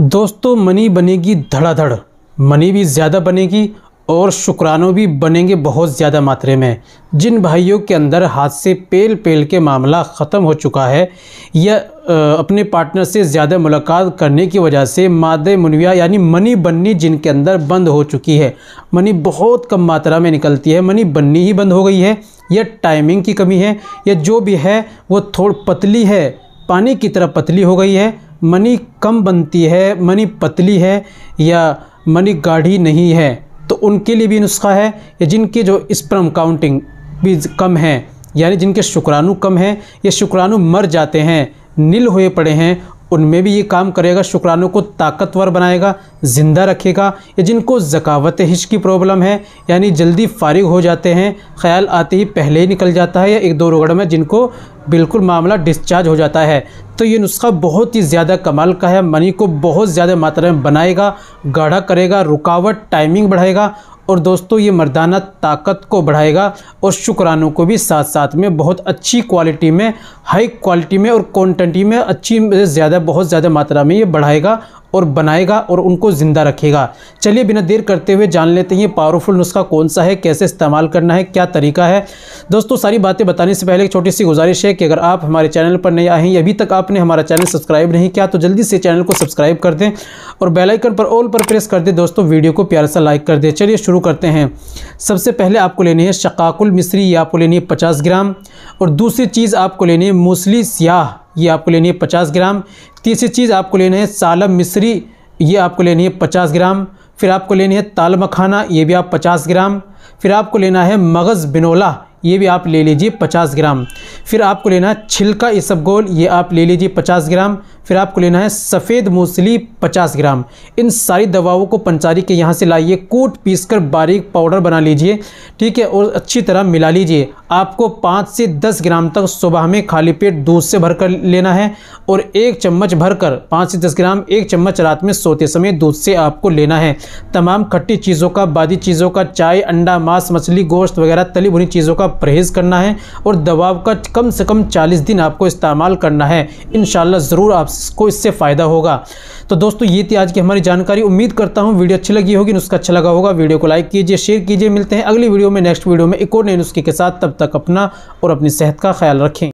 दोस्तों मनी बनेगी धड़ाधड़, मनी भी ज़्यादा बनेगी और शुक्राने भी बनेंगे बहुत ज़्यादा मात्रा में। जिन भाइयों के अंदर हाथ से पेल पेल के मामला ख़त्म हो चुका है या अपने पार्टनर से ज़्यादा मुलाकात करने की वजह से मादे मुनविया यानी मनी बननी जिनके अंदर बंद हो चुकी है, मनी बहुत कम मात्रा में निकलती है, मनी बननी ही बंद हो गई है, या टाइमिंग की कमी है, या जो भी है वो थोड़ी पतली है, पानी की तरह पतली हो गई है, मनी कम बनती है, मनी पतली है या मनी गाढ़ी नहीं है, तो उनके लिए भी नुस्खा है। या जिनके जो स्पर्म काउंटिंग भी कम है यानी जिनके शुक्राणु कम हैं या शुक्राणु मर जाते हैं, नील हुए पड़े हैं, उनमें भी ये काम करेगा, शुक्राणु को ताकतवर बनाएगा, ज़िंदा रखेगा। या जिनको ज़कावत हिश की प्रॉब्लम है यानी जल्दी फारिग हो जाते हैं, ख्याल आते ही पहले ही निकल जाता है, या एक दो रगड़ में जिनको बिल्कुल मामला डिस्चार्ज हो जाता है, तो ये नुस्खा बहुत ही ज़्यादा कमाल का है। मनी को बहुत ज़्यादा मात्रा में बनाएगा, गाढ़ा करेगा, रुकावट टाइमिंग बढ़ाएगा और दोस्तों ये मर्दाना ताकत को बढ़ाएगा और शुक्राणु को भी साथ साथ में बहुत अच्छी क्वालिटी में, हाई क्वालिटी में और क्वांटिटी में अच्छी ज़्यादा बहुत ज़्यादा मात्रा में ये बढ़ाएगा और बनाएगा और उनको ज़िंदा रखेगा। चलिए बिना देर करते हुए जान लेते हैं ये पावरफुल नुस्खा कौन सा है, कैसे इस्तेमाल करना है, क्या तरीका है। दोस्तों सारी बातें बताने से पहले एक छोटी सी गुजारिश है कि अगर आप हमारे चैनल पर नए आए हैं, अभी तक आपने हमारा चैनल सब्सक्राइब नहीं किया तो जल्दी से चैनल को सब्सक्राइब कर दें और बेल आइकन पर ऑल पर प्रेस कर दें। दोस्तों वीडियो को प्यार सा लाइक कर दें। चलिए शुरू करते हैं। सबसे पहले आपको लेनी है शकाकुल मिस्री, ये आपको लेनी है 50 ग्राम, और दूसरी चीज़ आपको लेनी है मूसली स्याह, ये आपको लेनी है 50 ग्राम। तीसरी चीज़ आपको लेना है सालम मिस्री, ये आपको लेनी है 50 ग्राम। फिर आपको लेनी है ताल मखाना, ये भी आप 50 ग्राम। फिर आपको लेना है मगज़ बिनोला, ये भी आप ले लीजिए 50 ग्राम। फिर आपको लेना है छिलका इसबगोल, ये आप ले लीजिए 50 ग्राम। फिर आपको लेना है सफ़ेद मूसली 50 ग्राम। इन सारी दवाओं को पंसारी के यहाँ से लाइए, कूट पीस कर बारीक पाउडर बना लीजिए, ठीक है, और अच्छी तरह मिला लीजिए। आपको 5 से 10 ग्राम तक सुबह में खाली पेट दूध से भरकर लेना है और 1 चम्मच भरकर 5 से 10 ग्राम 1 चम्मच रात में सोते समय दूध से आपको लेना है। तमाम खट्टी चीज़ों का, बादी चीज़ों का, चाय, अंडा, मांस, मछली, गोश्त वगैरह तली भुनी चीज़ों का परहेज़ करना है और दवा का कम से कम 40 दिन आपको इस्तेमाल करना है। इंशाल्लाह ज़रूर आपको इससे फ़ायदा होगा। तो दोस्तों ये थी आज की हमारी जानकारी। उम्मीद करता हूँ वीडियो अच्छी लगी होगी, नुस्खा अच्छा लगा होगा। वीडियो को लाइक कीजिए, शेयर कीजिए। मिलते हैं अगली वीडियो में, नेक्स्ट वीडियो में एक और नए नुस्खे के साथ। तब तक अपना और अपनी सेहत का ख्याल रखें।